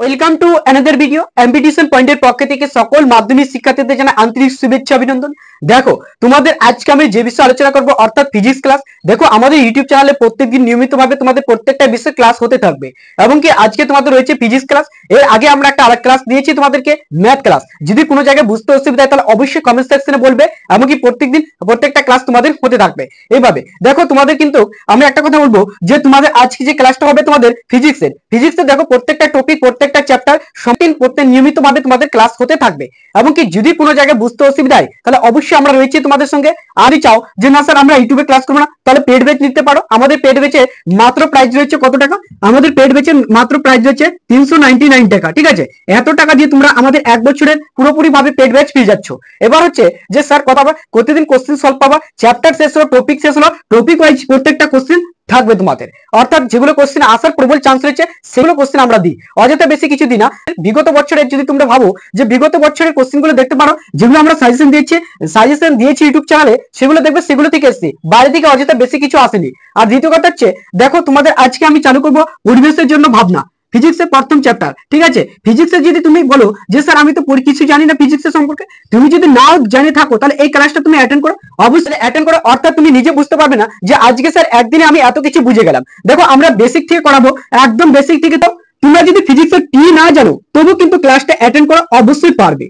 Welcome to another video. এমপিটিশন পয়েন্টের পক্ষ থেকে সকল মাধ্যমিক শিক্ষার্থীদের জানাই আন্তরিক শুভেচ্ছা অভিনন্দন। দেখো তোমাদের আজকে আমি যে বিষয়ে আলোচনা করব অর্থাৎ ফিজিক্স ক্লাস। দেখো আমাদের ইউটিউব চ্যানেলে প্রত্যেকদিন নিয়মিতভাবে তোমাদের প্রত্যেকটা বিষয় ক্লাস হতে থাকবে এবং কি আজকে তোমাদের রয়েছে ফিজিক্স ক্লাস। এর আগে আমরা একটা আরেক ক্লাস দিয়েছি তোমাদেরকে ম্যাথ ক্লাস। যদি কোনো জায়গায় বুঝতে অসুবিধা হয় তাহলে অবশ্যই কমেন্ট সেকশনে বলবে, এমনকি প্রত্যেকদিন প্রত্যেকটা ক্লাস তোমাদের হতে থাকবে এইভাবে। দেখো তোমাদের কিন্তু আমি একটা কথা বলবো যে তোমাদের আজকে যে ক্লাসটা হবে তোমাদের ফিজিক্সের দেখো প্রত্যেকটা টপিক প্রত্যেকটা চ্যাপ্টার সম্পূর্ণ প্রত্যেক নিয়মিতভাবে তোমাদের ক্লাস হতে থাকবে। এমনকি যদি কোনো জায়গায় বুঝতে অসুবিধা হয় তাহলে অবশ্যই আমরা রয়েছি তোমাদের সঙ্গে। আরই চাও যে না স্যার আমরা ইউটিউবে ক্লাস করবো না, তাহলে পেড ব্যাচ নিতে পারো। আমাদের পেড ব্যাচে মাত্র প্রাইস রয়েছে কত টাকা? আমাদের পেড ব্যাচে মাত্র প্রাইস রয়েছে 399 টাকা। ঠিক আছে, এত টাকা দিয়ে তোমরা আমাদের এক বছরের পুরোপুরি ভাবে পেড ব্যাচ পেয়ে যাচ্ছ। এবার হচ্ছে যে স্যার কথা পাবা, প্রতিদিন কোশ্চেন সলভ পাবা, চ্যাপ্টার শেষ হলো, টপিক শেষ হলো, টপিক ওয়াইজ প্রত্যেকটা কোশ্চেন থাকবে তোমাদের। অর্থাৎ যেগুলো কোশ্চেন আসার প্রবল চান্স রয়েছে সেগুলো কোশ্চেন আমরা দিই, অযথা বেশি কিছু দিই না। বিগত বছরের যদি তোমরা ভাবো যে বিগত বছরের কোশ্চেন গুলো দেখতে পারো, যেগুলো আমরা সাজেশন দিয়েছি ইউটিউব চ্যানেলে, সেগুলো দেখবে, সেগুলো থেকে এসেছি, বাইরে থেকে অযথা বেশি কিছু আসেনি। আর দ্বিতীয় কথা হচ্ছে দেখো তোমাদের আজকে আমি চালু করবো পরিবেশের জন্য ভাবনা, ফিজিক্সের প্রথম চ্যাপ্টার। ঠিক আছে, ফিজিক্সে যদি তুমি বলো যে স্যার আমি তো কিছু জানি না ফিজিক্সের সম্পর্কে, তুমি যদি নাও জেনে থাকো তাহলে এই ক্লাসটা তুমি অ্যাটেন্ড করো, অবশ্যই অ্যাটেন্ড করো। অর্থাৎ তুমি নিজে বুঝতে পারবে না যে আজকে স্যার একদিনে আমি এত কিছু বুঝে গেলাম। দেখো আমরা বেসিক থেকে করাবো, একদম বেসিক থেকে। তো তোমরা যদি ফিজিক্সের টি না জানো তবু কিন্তু ক্লাসটা অ্যাটেন্ড করা অবশ্যই পারবে।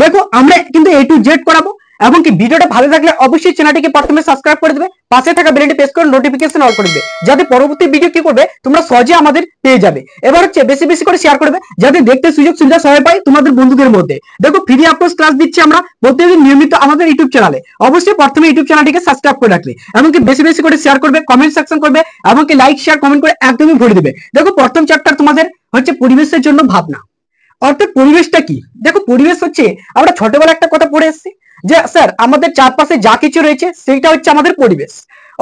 দেখো আমরা কিন্তু A to Z করাবো। এবং কি ভিডিওটা ভালো লাগলে অবশ্যই চ্যানেলটিকে প্রথমে সাবস্ক্রাইব করে দেবে, পাশে থাকা বেলটি প্রেস করে নোটিফিকেশন অল করে দেবে, যাতে পরবর্তী ভিডিও কি করবে তোমরা সহজে আমাদের পেয়ে যাবে। এবার হচ্ছে বেশি বেশি করে শেয়ার করবে, যাতে দেখতে সুযোগ সুবিধা সবাই পাই তোমাদের বন্ধুদের মধ্যে। দেখো ফ্রি অফ কোর্স ক্লাস দিচ্ছি আমরা প্রত্যেকদিন নিয়মিত আমাদের ইউটিউব চ্যানেলে। অবশ্যই প্রথমে ইউটিউব চ্যানেলটিকে সাবস্ক্রাইব করে রাখবে, এমনকি বেশি বেশি করে শেয়ার করবে, কমেন্ট সেকশন করবে, এমনকি লাইক শেয়ার কমেন্ট করে একদমই ভরে দেবে। দেখো প্রথম চ্যাপ্টার তোমাদের হচ্ছে পরিবেশের জন্য ভাবনা। অর্থাৎ পরিবেশটা কি? দেখো পরিবেশ হচ্ছে, আমরা ছোটবেলা একটা কথা পড়ে এসেছি যে স্যার আমাদের চারপাশে যা কিছু রয়েছে সেটা হচ্ছে আমাদের পরিবেশ।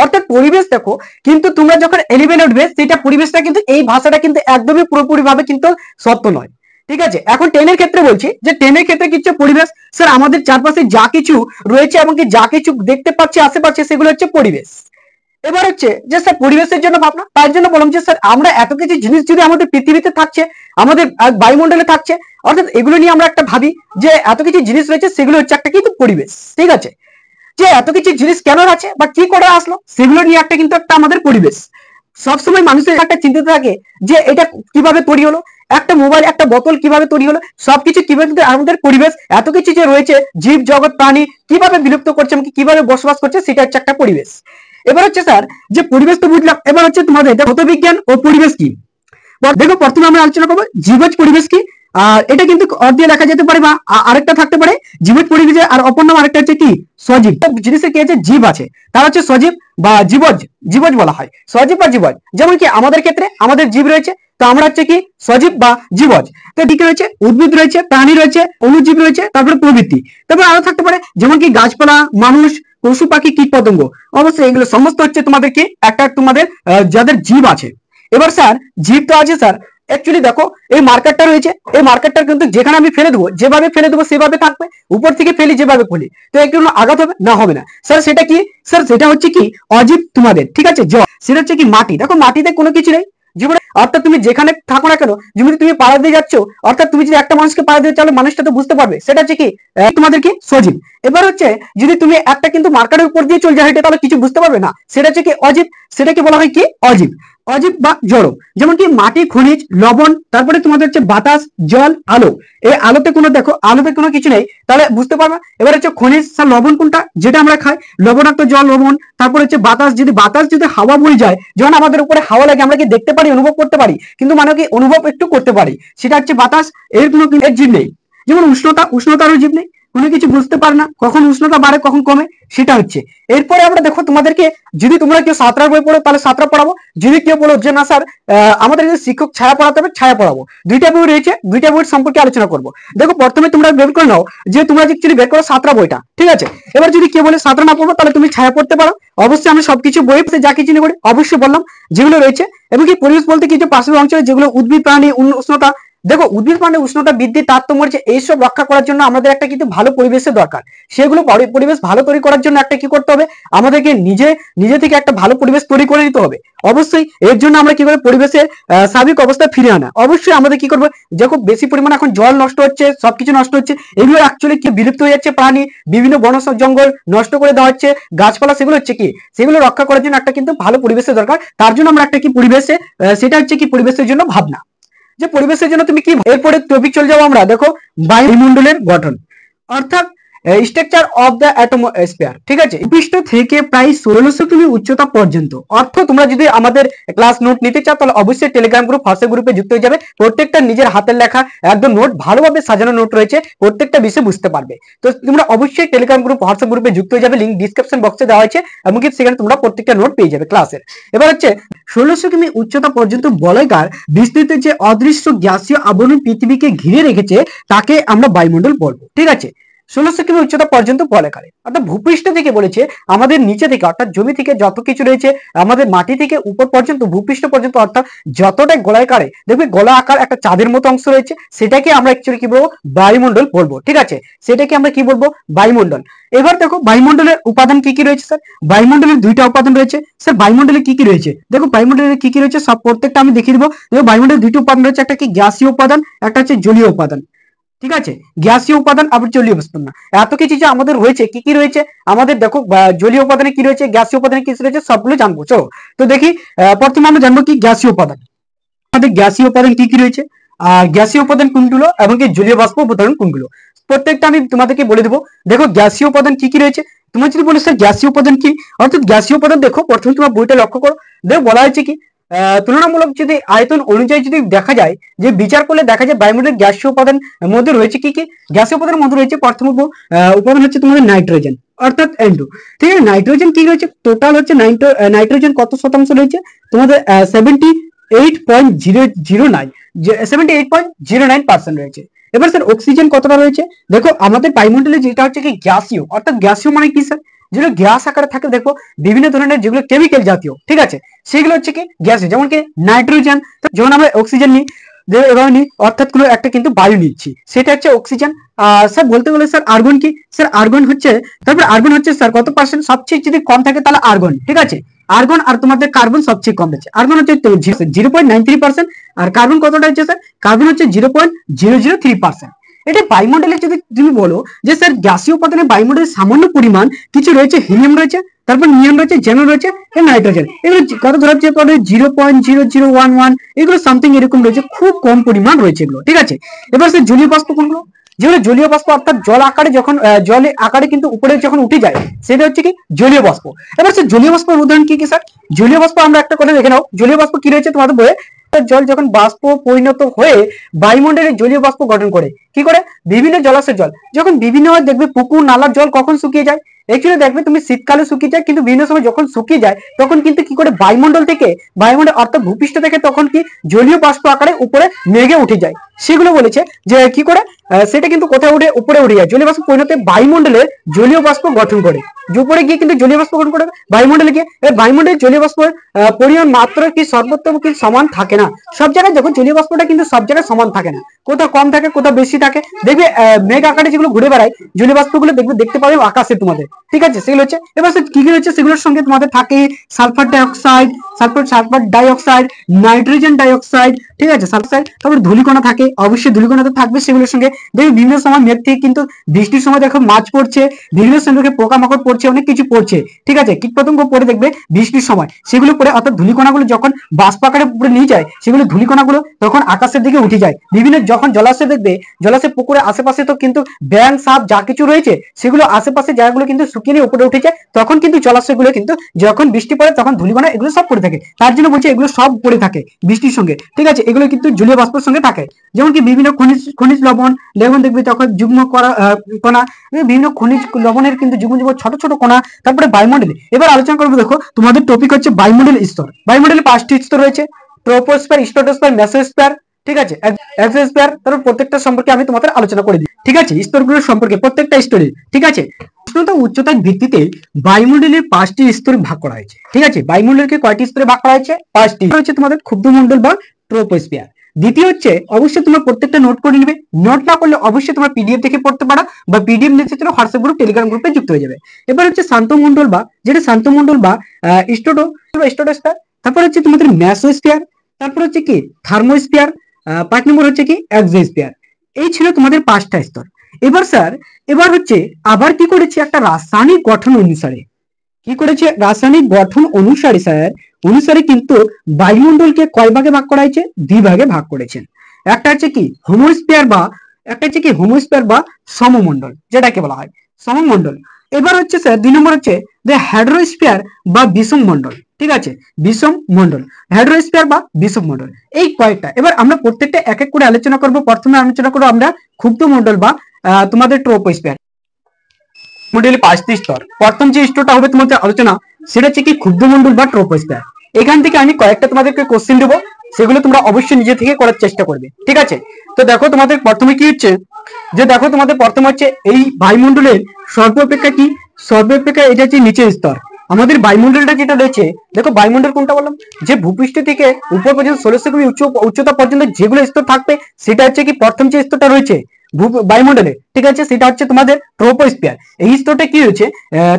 অর্থাৎ পরিবেশ দেখো, কিন্তু তোমরা যখন 11 উঠবে সেটা পরিবেশটা কিন্তু এই ভাষাটা কিন্তু একদমই পুরোপুরি ভাবে কিন্তু সত্য নয়। ঠিক আছে, এখন 10 এর ক্ষেত্রে বলছি যে 10 এর ক্ষেত্রে কিছু পরিবেশ, স্যার আমাদের চারপাশে যা কিছু রয়েছে এবং কি যা কিছু দেখতে পাচ্ছি আশেপাশে সেগুলো হচ্ছে পরিবেশ। এবার হচ্ছে যে স্যার পরিবেশের জন্য ভাবনা, তার জন্য বললাম যে স্যার আমরা এত কিছু জিনিস যদি আমাদের পৃথিবীতে থাকছে, আমাদের বায়ুমণ্ডলে থাকছে, অর্থাৎ এগুলো নিয়ে আমরা একটা ভাবি যে এত কিছু জিনিস রয়েছে, সেগুলো হচ্ছে একটা কিন্তু পরিবেশ। ঠিক আছে, যে এত কিছু জিনিস কেন আছে বা কি করে আসলো সেগুলো নিয়ে একটা কিন্তু একটা আমাদের পরিবেশ। সবসময় মানুষের একটা চিন্তা থাকে যে এটা কিভাবে তৈরি হলো, একটা মোবাইল একটা বোতল কিভাবে তৈরি হলো, সবকিছু কিভাবে আমাদের পরিবেশ, এত কিছু যে রয়েছে জীব জগৎ প্রাণী কিভাবে বিলুপ্ত করছে এবং কিভাবে বসবাস করছে, সেটা হচ্ছে একটা পরিবেশ। এবার হচ্ছে স্যার যে পরিবেশ তো বুঝলাম, এবার হচ্ছে তোমাদের ভৌতবিজ্ঞান ও পরিবেশ কি। দেখো প্রথমে আমরা আলোচনা করবো জীবজ পরিবেশ কি। আর এটা কিন্তু অর্থ দিয়ে লেখা যেতে পারে বা আরেকটা থাকতে পারে জীবজ পরিবেশের আর অপর নাম আরেকটা হচ্ছে কি সজীব। জিনিসের কি আছে, জীব আছে, তার হচ্ছে সজীব বা জীবজ, জীবজ বলা হয়, সজীব বা জীবজ। যেমন কি আমাদের ক্ষেত্রে আমাদের জীব রয়েছে, তো আমরা হচ্ছে কি সজীব বা জীবজ। তো দিকে রয়েছে উদ্ভিদ রয়েছে, প্রাণী রয়েছে, অনুজীব রয়েছে, তারপরে প্রবৃত্তি। তারপরে আরো থাকতে পারে যেমন কি গাছপালা, মানুষ, পশু পাখি, কীট পতঙ্গ। অবশ্যই এগুলো সমস্ত হচ্ছে তোমাদের কি একটা তোমাদের যাদের জীব আছে। এবার স্যার জীব তো আছে স্যার, অ্যাকচুয়ালি দেখো এই মার্কারটা রয়েছে, এই মার্কারটা কিন্তু যেখানে আমি ফেলে দেবো, যেভাবে ফেলে দেবো সেভাবে থাকবে, উপর থেকে ফেলি যেভাবে ফেলি, তো একটু আঘাত হবে না, হবে না। স্যার সেটা কি? স্যার সেটা হচ্ছে কি অজীব তোমাদের। ঠিক আছে, সেটা হচ্ছে কি মাটি। দেখো মাটিতে কোনো কিছু নেই জীবনে, অর্থাৎ তুমি যেখানে থাকো না কেন, যদি তুমি পাড়া দিয়ে যাচ্ছ, অর্থাৎ তুমি যদি একটা মানুষকে পাড়া দিয়ে চালো মানুষটা তো বুঝতে পারবে, সেটা হচ্ছে কি তোমাদের কি সজীব। এবার হচ্ছে যদি তুমি একটা কিন্তু মার্কারের উপর দিয়ে চলে যাও হেঁটে, তাহলে কিছু বুঝতে পারবে না, সেটা হচ্ছে কি অজীব, সেটাকে বলা হয় কি অজীব। অজীব বা জড়, যেমন কি মাটি, খনিজ, লবণ, তারপরে তোমাদের হচ্ছে বাতাস, জল, আলো। এই আলোতে কোনো দেখো আলোতে কোনো কিছু নেই, তাহলে বুঝতে পারবে। এবার হচ্ছে খনিজ, লবণ কোনটা, যেটা আমরা খাই, লবণাক্ত জল লবণ। তারপর হচ্ছে বাতাস, যদি হাওয়া বয়ে যায়, যখন আমাদের উপরে হাওয়া লাগে আমরা কি দেখতে পারি, অনুভব করতে পারি, কিন্তু মানে কি অনুভব একটু করতে পারি, সেটা হচ্ছে বাতাস। এর কোনো জীব নেই। যেমন উষ্ণতারও জীব নেই, কোনো কিছু বুঝতে পারে না কখন উষ্ণতা বাড়ে কখন কমে, সেটা হচ্ছে। এরপরে আমরা দেখো তোমাদেরকে, যদি তোমরা কেউ সাঁতরার বই পড়ো তাহলে সাঁতরা পড়াবো, যদি কেউ বলো যে না স্যার আমাদের যদি শিক্ষক ছায়া পড়াতে হবে ছায়া পড়াবো, দুইটা বই রয়েছে, দুইটা বই সম্পর্কে আলোচনা করবো। দেখো প্রথমে তোমরা বের করে নাও যে তোমরা অ্যাকচুয়ালি বের করো সাঁতরা বইটা। ঠিক আছে, এবার যদি কেউ বলে সাঁতরা না পড়বো তাহলে তুমি ছায়া পড়তে পারো। অবশ্যই আমি সবকিছু বই যা কিছু নিয়ে অবশ্যই বললাম যেগুলো রয়েছে। এবং কি পরিবেশ বলতে কিছু পাশের অঞ্চলে যেগুলো উদ্ভিদ প্রাণী, উষ্ণতা, দেখো উদ্ভিদ মানে উষ্ণতা বৃদ্ধি, তাপমাত্রা এইসব রক্ষা করার জন্য আমাদের একটা কিন্তু ভালো পরিবেশের দরকার। সেগুলো পরিবেশ ভালো তৈরি করার জন্য একটা কি করতে হবে, আমাদেরকে নিজে থেকে একটা ভালো পরিবেশ তৈরি করে নিতে হবে। অবশ্যই এর জন্য আমরা কি করবো, পরিবেশের স্বাভাবিক অবস্থা ফিরে আনা। অবশ্যই আমাদের কি করবো, যখন বেশি পরিমাণে এখন জল নষ্ট হচ্ছে, সবকিছু নষ্ট হচ্ছে, এগুলো অ্যাকচুয়ালি কি বিলুপ্ত হয়ে যাচ্ছে, প্রাণী বিভিন্ন বন জঙ্গল নষ্ট করে দেওয়া হচ্ছে, গাছপালা সেগুলো হচ্ছে কি, সেগুলো রক্ষা করার জন্য একটা কিন্তু ভালো পরিবেশের দরকার। তার জন্য আমরা একটা কি পরিবেশে সেটা হচ্ছে কি পরিবেশের জন্য ভাবনা, যে পরিবেশের জন্য তুমি কি। এরপরে টপিক চলে যাবো আমরা, দেখো বায়ুমণ্ডলের গঠন, অর্থাৎ স্ট্রাকচার অফ দ্য অ্যাটমোস্ফিয়ার। ঠিক আছে, পৃষ্ঠ থেকে প্রায় 1600 কিমি উচ্চতা পর্যন্ত। অর্থ তোমরা যদি আমাদের ক্লাস নোট নিতে চাও তাহলে অবশ্যই টেলিগ্রাম গ্রুপ, হোয়াটসঅ্যাপ গ্রুপে যুক্ত হয়ে যাবে। প্রত্যেকটা নিজের হাতের লেখা একদম নোট, ভালোভাবে সাজানো নোট রয়েছে, প্রত্যেকটা বিষয় বুঝতে পারবে। তো তোমরা অবশ্যই টেলিগ্রাম গ্রুপ, হোয়াটসঅ্যাপ গ্রুপে যুক্ত হয়ে যাবে, লিঙ্ক ডিসক্রিপশন বক্সে দেওয়া হয়েছে, এমনকি সেখানে তোমরা প্রত্যেকটা নোট পেয়ে যাবে ক্লাসের। এবার হচ্ছে 1600 কিমি উচ্চতা পর্যন্ত বলয়কার বিস্তৃত যে অদৃশ্য গ্যাসীয় আবরণ পৃথিবীকে ঘিরে রেখেছে তাকে আমরা বায়ুমণ্ডল বলবো। ঠিক আছে, 1600 কিমি উচ্চতা পর্যন্ত বলয়কারে, অর্থাৎ ভূপৃষ্ঠ থেকে বলেছে আমাদের নিচে থেকে, অর্থাৎ জমি থেকে যত কিছু রয়েছে, আমাদের মাটি থেকে উপর পর্যন্ত, ভূপৃষ্ঠ পর্যন্ত, অর্থাৎ যতটাই গোলাকারে, দেখবে গোলা আকার একটা চাঁদের মতো অংশ রয়েছে, সেটাকে আমরা অ্যাকচুয়ালি কি বলবো, বায়ুমণ্ডল বলবো। ঠিক আছে, সেটাকে আমরা কি বলবো, বায়ুমণ্ডল। এবার দেখো বায়ুমণ্ডলের উপাদান কি কি রয়েছে স্যার, বায়ুমণ্ডলের দুইটা উপাদান রয়েছে। স্যার বায়ুমণ্ডলে কি কি রয়েছে, দেখো বায়ুমণ্ডলে কি কি রয়েছে সব প্রত্যেকটা আমি দেখিয়ে দেবো। দেখো বায়ুমণ্ডলের দুইটা উপাদান রয়েছে, একটা কি গ্যাসীয় উপাদান, একটা হচ্ছে জলীয় উপাদান। ঠিক আছে, গ্যাসীয় উপাদান আবার জলীয় উপাদান, এত কিছু যে আমাদের রয়েছে, কি কি রয়েছে আমাদের, দেখো জলীয় উপাদানে কি রয়েছে, গ্যাসীয় উপাদানে কি রয়েছে, সবগুলো জানবো। চলো তো দেখি, প্রথমে আমরা জানবো কি গ্যাসীয় উপাদান। আমাদের গ্যাসীয় উপাদান কি কি রয়েছে, আর গ্যাসীয় উপাদান কোনগুলো এবং কি জলীয় বাষ্প উপাদান কোনগুলো, প্রত্যেকটা আমি তোমাদেরকে বলে দেবো। দেখো গ্যাসীয় উপাদান কি কি রয়েছে, তোমার যদি বলে স্যার গ্যাসীয় উপাদান কি, অর্থাৎ গ্যাসীয় উপাদান, দেখো প্রথমে তোমার বইটা লক্ষ্য করো, দেখো বলা হয়েছে কি তুলনামূলক যদি আয়তন অনুযায়ী যদি দেখা যায়, যে বিচার করলে দেখা যায় বায়ুমণ্ডলের গ্যাসীয় উপাদান মধ্যে রয়েছে কি কি, গ্যাসীয় উপাদানের মধ্যে রয়েছে প্রথম উপাদান হচ্ছে তোমাদের নাইট্রোজেন, অর্থাৎ N2। ঠিক আছে, নাইট্রোজেন কি রয়েছে, টোটাল হচ্ছে নাইট্রোজেন কত শতাংশ রয়েছে, তোমাদের 78.09% রয়েছে। এবার স্যার অক্সিজেন কতটা রয়েছে, দেখো আমাদের বায়ুমণ্ডলে যেটা হচ্ছে কি গ্যাসীয়, অর্থাৎ গ্যাসীয় মানে কি স্যার, যেগুলো গ্যাস আকারে থাকে, দেখো বিভিন্ন ধরনের যেগুলো কেমিক্যাল জাতীয়, ঠিক আছে, সেগুলো হচ্ছে কি গ্যাসীয়, যেমন কি নাইট্রোজেন, যেমন আমরা অক্সিজেন নিই, এবার নিই, অর্থাৎ কোনো একটা কিন্তু বায়ু নিচ্ছি, সেটা হচ্ছে অক্সিজেন। স্যার বলতে গেলে স্যার আর্গন কি, স্যার আর্গন হচ্ছে, তারপর আর্গন হচ্ছে স্যার কত পার্সেন্ট, সবচেয়ে যদি কম থাকে তাহলে আর্গন। ঠিক আছে, আর্গন আর তোমাদের কার্বন সবচেয়ে কম রয়েছে, আর্গন হচ্ছে 0.93%, আর কার্বন কতটা হচ্ছে স্যার, কার্বন হচ্ছে 0.003%। এটা বায়ুমণ্ডলে যদি তুমি বলো যে স্যার গ্যাসীয় উপাদানে বায়ুমণ্ডলের সামান্য পরিমাণ কিছু রয়েছে, হিলিয়াম রয়েছে, তারপর নিয়ন রয়েছে, জেনন রয়েছে, নাইট্রোজেন, এগুলো কত ধরা হচ্ছে 0.0011, এগুলো সামথিং এরকম রয়েছে, খুব কম পরিমাণ রয়েছে এগুলো। ঠিক আছে, এবার স্যার জলীয় বাষ্প কোনগুলো, যেগুলো জলীয় বাষ্প, অর্থাৎ জল আকারে যখন জলের আকারে কিন্তু উপরে যখন উঠে যায়, সেটা হচ্ছে কি জলীয় বাষ্প। এবার স্যার জলীয় বাষ্পের উদাহরণ কি কি স্যার, জলীয় বাষ্প আমরা একটা করে দেখে নাও, জলীয় বাষ্প কি রয়েছে তোমাদের বইয়ে, জল যখন বাষ্প পরিণত হয়ে বায়ুমণ্ডলে জলীয় বাষ্প গঠন করে, কি করে, বিভিন্ন জলাশয়ের জল যখন বিভিন্ন দেখবে পুকুর নালার জল কখন শুকিয়ে যায়, একচুয়ালি দেখবে তুমি শীতকালে শুকিয়ে যায়, কিন্তু বিভিন্ন সময় যখন শুকিয়ে যায় তখন কিন্তু কি করে বায়ুমণ্ডল থেকে, বায়ুমণ্ডল অর্থাৎ ভূপৃষ্ঠ থেকে তখন কি জলীয় বাষ্প আকারে উপরে মেঘে উঠে যায়, সেগুলো বলেছে যে কি করে সেটা কিন্তু কোথায় উঠে, উপরে উঠে যায়, জলীয় বাষ্প পরিণত বায়ুমণ্ডলের জলীয় বাষ্প গঠন করে, উপরে গিয়ে কিন্তু জলীয় বাষ্প গঠন করে বায়ুমণ্ডলে গিয়ে, বায়ুমণ্ডলের জলীয় বাষ্পের পরিমাণ মাত্রা কি সর্বত্র কি সমান থাকে না, সব জায়গায় দেখো জলীয় বাষ্পটা কিন্তু সব জায়গায় সমান থাকে না, কোথাও কম থাকে কোথাও বেশি থাকে, দেখবে মেঘ আকারে যেগুলো ঘুরে বেড়ায় জলীয় বাষ্পগুলো দেখবে, দেখতে পাবে আকাশে তোমাদের। ঠিক আছে, সেগুলো হচ্ছে, এবার কি কি হচ্ছে সেগুলোর সঙ্গে তোমাদের থাকে sulphur dioxide, sulphur dioxide, nitrogen dioxide, ঠিক আছে, সালফাইড, তারপর ধূলিকণা থাকে, অবশ্যই ধূলিকণা তো থাকবে, সেগুলোর সঙ্গে দেখবে বিভিন্ন সময় মেঘ থেকে কিন্তু বৃষ্টির সময় দেখো মাছ পড়ছে, বিভিন্ন সময় পোকামাকড় পড়ছে, অনেক কিছু পড়ছে, ঠিক আছে, কীটপতঙ্গ পড়ে দেখবে বৃষ্টির সময়, সেগুলো পড়ে, অর্থাৎ ধূলিকণাগুলো যখন বাষ্প আকারে উপরে নিয়ে যায়, সেগুলো ধূলিকণাগুলো তখন আকাশের দিকে উঠে যায়, বিভিন্ন যখন জলাশয় দেখবে, জলাশয় পুকুরের আশেপাশে তো কিন্তু ব্যাঙ সাপ যা কিছু রয়েছে, সেগুলো আশেপাশে জায়গাগুলো কিন্তু শুকিয়ে নিয়ে উপরে উঠে যায়, তখন কিন্তু জলাশয়গুলো কিন্তু যখন বৃষ্টি পড়ে তখন ধূলিকণা এগুলো সব পড়ে থাকে, তার জন্য বলছি এগুলো সব পড়ে থাকে বৃষ্টির সঙ্গে। ঠিক আছে, এগুলো কিন্তু জলীয় বাষ্পের সঙ্গে থাকে, যেমন কি বিভিন্ন খনিজ লবণ দেখবে তখন যুগ্ম কণা, বিভিন্ন খনিজ লবণের কিন্তু যুগ্ম যুগ্ম ছোট ছোট কণা, তারপরে বায়ুমণ্ডলে। এবার আলোচনা করবো, দেখো তোমাদের টপিক হচ্ছে বায়ুমণ্ডল স্তর। বায়ুমণ্ডলে 5টি স্তর রয়েছে, ট্রোপোস্ফিয়ার, স্ট্রাটোস্ফিয়ার, মেসোস্ফিয়ার, ঠিক আছে, এক্সোস্ফিয়ার, তারপর প্রত্যেকটা সম্পর্কে আমি তোমাদের আলোচনা করে দিই। ঠিক আছে, স্তরগুলোর সম্পর্কে প্রত্যেকটা স্তরে, ঠিক আছে, উষ্ণতা উচ্চতার ভিত্তিতে বায়ুমণ্ডলের 5টি স্তরে ভাগ করা হয়েছে। ঠিক আছে, বায়ুমণ্ডলকে কয়টি স্তরে ভাগ করা হয়েছে, 5টি হচ্ছে তোমাদের ক্ষুদ্রমণ্ডল বা ট্রোপোস্ফিয়ার, দ্বিতীয় হচ্ছে অবশ্যই তোমরা প্রত্যেকটা নোট করে নিবে, নোট না করলে অবশ্যই তোমরা পিডিএফ দেখে পড়তে পারো বা পিডিএফ নিতে চলো হোয়াটসঅ্যাপ গ্রুপ টেলিগ্রাম গ্রুপে যুক্ত হয়ে যাবে। এবার হচ্ছে শান্তমণ্ডল বা যেটা শান্তমণ্ডল বা স্টোটোস্ফিয়ার, তারপর হচ্ছে তোমাদের ম্যাসোস্ফিয়ার, তারপর হচ্ছে কি থার্মোস্ফিয়ার, 5 নম্বর হচ্ছে কি এক্সোস্ফিয়ার। এই ছিল তোমাদের 5টা স্তর। এবার স্যার এবার হচ্ছে আবার কি করেছে একটা রাসায়নিক গঠন অনুসারে, কি করেছে রাসায়নিক গঠন অনুসারে স্যার অনুসারে কিন্তু বায়ুমণ্ডলকে কয় ভাগে ভাগ করা হয়েছে, 2 ভাগে ভাগ করেছেন। একটা হচ্ছে কি হোমোস্ফিয়ার বা সমমণ্ডল, যেটাকে বলা হয় সমমণ্ডল। এবার হচ্ছে স্যার 2 নম্বর হচ্ছে যে হাইড্রোস্ফিয়ার বা বিষম মণ্ডল, ঠিক আছে বিষম মণ্ডল, হাইড্রোস্ফিয়ার বা বিষম মণ্ডল, এই কয়েকটা। এবার আমরা প্রত্যেকটা এক এক করে আলোচনা করব। প্রথমে আলোচনা করব আমরা ক্ষুব্ধ মণ্ডল বা তোমাদের ট্রোপোস্ফিয়ার মণ্ডলে 5টি স্তর। প্রথম যে স্তরটা হবে তোমাদের আলোচনা সেটা হচ্ছে কি ক্ষুব্ধ মণ্ডল বা ট্রোপোস্ফিয়ার। এখান থেকে আমি কয়েকটা তোমাদেরকে কোশ্চেন দেবো, সেগুলো তোমরা অবশ্যই নিজে থেকে করার চেষ্টা করবে, ঠিক আছে। তো দেখো তোমাদের প্রথমে কি হচ্ছে যে দেখো তোমাদের প্রথম হচ্ছে এই বায়ুমণ্ডলের সর্বাপেক্ষা কি, সর্বাপেক্ষা এটা হচ্ছে নিচের স্তর। আমাদের বায়ুমণ্ডলটা যেটা রয়েছে, দেখো বায়ুমণ্ডল কোনটা বললাম, যে ভূপৃষ্ঠ থেকে উপর পর্যন্ত 1600 কিমি উচ্চতা পর্যন্ত যেগুলো স্তর থাকবে সেটা হচ্ছে কি প্রথম যে স্তরটা রয়েছে বায়ুমণ্ডলে, ঠিক আছে, সেটা হচ্ছে তোমাদের ট্রোপোস্ফিয়ার। এই স্তরটা কি রয়েছে,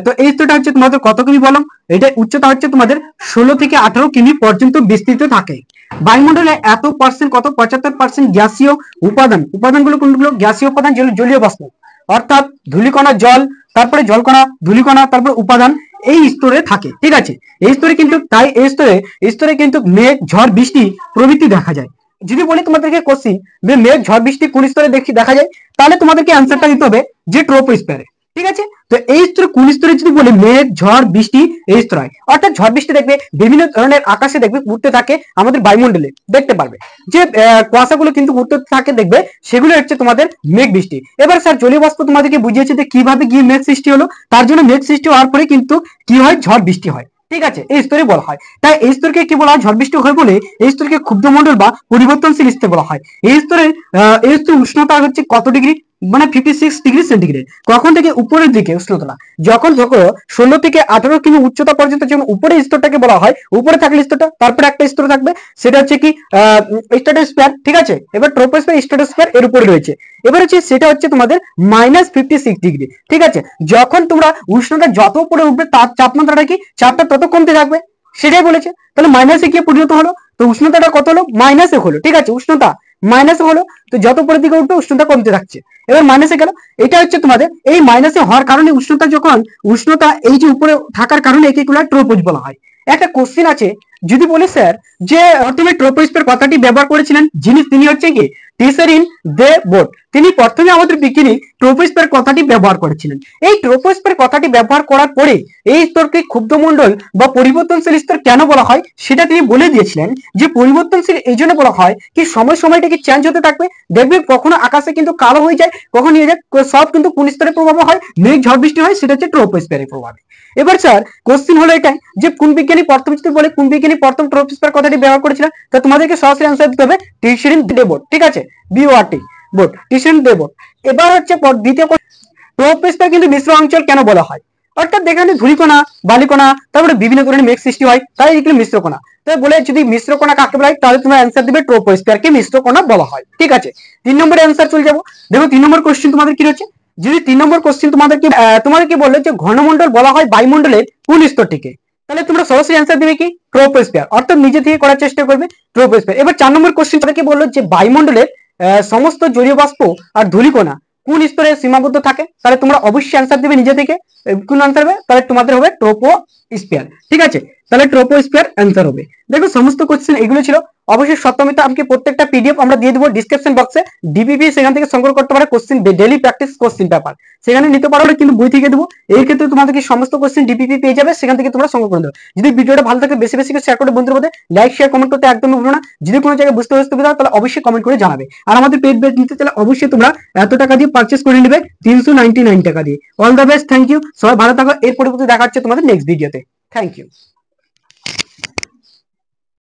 তো এই স্তরটা হচ্ছে তোমাদের কত কিমি বললাম, এটা উচ্চতা হচ্ছে তোমাদের 16 থেকে 18 কিমি পর্যন্ত বিস্তৃত থাকে। বায়ুমণ্ডলে এত পার্সেন্ট কত 75% গ্যাসীয় উপাদান, উপাদানগুলো কোনগুলো, গ্যাসীয় উপাদান যেগুলো জলীয় বাষ্প, অর্থাৎ ধূলিকণা জল, তারপরে জলকণা ধূলিকণা তারপরে উপাদান এই স্তরে থাকে, ঠিক আছে। এই স্তরে কিন্তু তাই এই স্তরে কিন্তু মেঘ ঝড় বৃষ্টি প্রভৃতি দেখা যায়। যদি বলি তোমাদেরকে কোশ্চিন মেঘ ঝড় বৃষ্টি কোন স্তরে দেখা যায়, তাহলে তোমাদেরকে অ্যান্সারটা দিতে হবে যে ট্রোপোস্ফিয়ারে, ঠিক আছে। তো এই স্তরে কোন স্তরে যদি বলি মেঘ ঝড় বৃষ্টি এই স্তর হয়, অর্থাৎ ঝড় বৃষ্টি দেখবে বিভিন্ন ধরনের আকাশে দেখবে উঠতে থাকে আমাদের বায়ুমণ্ডলে, দেখতে পারবে যে কুয়াশাগুলো কিন্তু উঠতে থাকে দেখবে, সেগুলো হচ্ছে তোমাদের মেঘ বৃষ্টি। এবার স্যার জলীয় বাষ্প তোমাদেরকে বুঝিয়েছে যে কিভাবে গিয়ে মেঘ সৃষ্টি হলো, তার জন্য মেঘ সৃষ্টি হওয়ার পরে কিন্তু কি হয় ঝড় বৃষ্টি হয়, ঠিক আছে, এই স্তরে বলা হয়। তাই এই স্তরকে কি বলা হয়, ঝড় বৃষ্টি হয় বলে এই স্তরকে ক্ষুব্ধ মণ্ডল বা পরিবর্তনশীল স্তর বলা হয়। এই স্তরে উষ্ণতা হচ্ছে কত ডিগ্রি, মানে 56 ডিগ্রি সেন্টিগ্রেড। কখন থেকে উপরের দিকে উষ্ণতা, যখন দেখো 16 থেকে 18 কিমি উচ্চতা পর্যন্ত যখন উপরে স্তরটাকে বলা হয়, উপরে থাকলে স্তরটা, তারপরে একটা স্তর থাকবে সেটা হচ্ছে কি স্ট্রাটোস্ফিয়ার, ঠিক আছে। এবার ট্রোপোস্ফিয়ার স্ট্রাটোস্ফিয়ার এর উপরে রয়েছে। এবার হচ্ছে সেটা হচ্ছে তোমাদের -56 ডিগ্রি, ঠিক আছে। যখন তোমরা উষ্ণতা যত উপরে উঠবে তার তাপমাত্রাটা কি, চাপটা তত কমতে থাকবে, সেটাই বলেছে। তাহলে মাইনাসে গিয়ে পরিণত হলো, তো উষ্ণতাটা কত হলো, মাইনাসে হলো, ঠিক আছে, উষ্ণতা মাইনাসে হলো। তো যত উপরের দিকে উঠবে উষ্ণতা কমতে থাকছে, এবার মাইনাসে গেল। এটা হচ্ছে তোমাদের এই মাইনাসে হওয়ার কারণে উষ্ণতা এই যে উপরে থাকার কারণে একে ট্রোপোজ বলা হয়। একটা কোশ্চেন আছে, যদি বলি স্যার যে প্রথমে ট্রোপোস্ফিয়ার কথাটি ব্যবহার করেছিলেন তিনি হচ্ছে কি টিসারিন দে বোট, তিনি প্রথমে আমাদের বিজ্ঞানী ট্রোপোস্ফিয়ার কথাটি ব্যবহার করেছিলেন। এই ট্রোপোস্ফিয়ার কথাটি ব্যবহার করার পরে এই স্তরকে ক্ষুব্ধমণ্ডল বা পরিবর্তনশীল স্তর কেন বলা হয় সেটা তিনি বলে দিয়েছিলেন, যে পরিবর্তনশীল এই জন্য বলা হয় কি সময়টা কি চেঞ্জ হতে থাকবে, দেখবে কখনো আকাশে কিন্তু কালো হয়ে যায়, কখনো সব কিন্তু কোন স্তরের প্রভাবে হয়, মেঘ ঝড় বৃষ্টি হয়, সেটা হচ্ছে ট্রোপোস্ফিয়ারের প্রভাবে। এবার স্যার কোশ্চেন হলো এটাই যে কোন বিজ্ঞানী প্রথম, যদি বলে কোন বিজ্ঞানী প্রথম ট্রোপোস্ফিয়ার কথাটি ব্যবহার করেছিলেন, তো তোমাদেরকে সরাসরি অ্যান্সার দিতে হবে টিসারিন দে বোট, ঠিক আছে, বিওআরটি বোট, টিসারিন দে বোট। এবার হচ্ছে দ্বিতীয় ট্রোপোস্ফিয়ার কিন্তু মিশ্র অঞ্চল কেন বলা হয়, অর্থাৎ এখানে ধূলিকণা বালিকণা তারপরে বিভিন্ন ধরনের মেঘ সৃষ্টি হয়, তাই এগুলো মিশ্রকণা। তাই বলে যদি মিশ্রকণা কাকে বলা হয়, তাহলে তোমার অ্যান্সার দিবে ট্রোপোস্ফিয়ারকে মিশ্রকণা বলা হয়, ঠিক আছে। 3 নম্বরে অ্যান্সার চলে যাবো। দেখো 3 নম্বর কোশ্চেন তোমাদের কি রয়েছে, যদি 3 নম্বর কোশ্চেন তোমাদেরকে বললো যে ঘনমণ্ডল বলা হয় বায়ুমণ্ডলের কোন স্তরটিকে, তাহলে তোমরা সরাসরি অ্যান্সার দিবে কি ট্রোপোস্ফিয়ার, অর্থাৎ নিজে থেকে করার চেষ্টা করবে ট্রোপোস্ফিয়ার। এবার 4 নম্বর কোশ্চেন তোমাদেরকে বললো যে বায়ুমণ্ডলের সমস্ত জলীয় বাষ্প আর ধূলিকণা কোন স্তরে সীমাবদ্ধ থাকে, তাহলে তোমরা অবশ্যই অ্যান্সার দিবে নিজে থেকে কোন অ্যান্সার হবে, তাহলে তোমাদের হবে ট্রোপোস্ফিয়ার, ঠিক আছে, তাহলে ট্রোপোস্ফিয়ার অ্যান্সার হবে। দেখো সমস্ত কোশ্চেন এগুলো ছিল। অবশ্যই সত্যমিত আমাকে প্রত্যেকটা পিডিএফ আমরা দিয়ে দেবো ডিসক্রিপশন বক্সে, ডিপিপি সেখান থেকে সংগ্রহ করতে পারে question daily practice question paper, সেখানে নিতে পারো, কিন্তু বই থেকে দেবো। এই ক্ষেত্রে তোমাদেরকে সমস্ত কোশ্চেন ডিপিপি পেয়ে যাবে, সেখান থেকে তোমরা সংগ্রহ করে দেবে। যদি ভিডিওটা ভালো থাকে বেশি বেশি করে শেয়ার করে বন্ধুদের মধ্যে লাইক শেয়ার কমেন্ট করতে একদমই ভুলো না। যদি কোনো জায়গায় বুঝতে অসুবিধা হয় তাহলে অবশ্যই কমেন্ট করে জানাবে। আর আমাদের পেড ব্যাচ নিতে চাইলে অবশ্যই তোমরা এত টাকা দিয়ে পারচেস করে নেবে, 399 টাকা দিয়ে। All the best, thank you, সবাই ভালো থাকো। এর পরবর্তী দেখা হচ্ছে তোমাদের নেক্সট ভিডিওতে, থ্যাংক ইউ।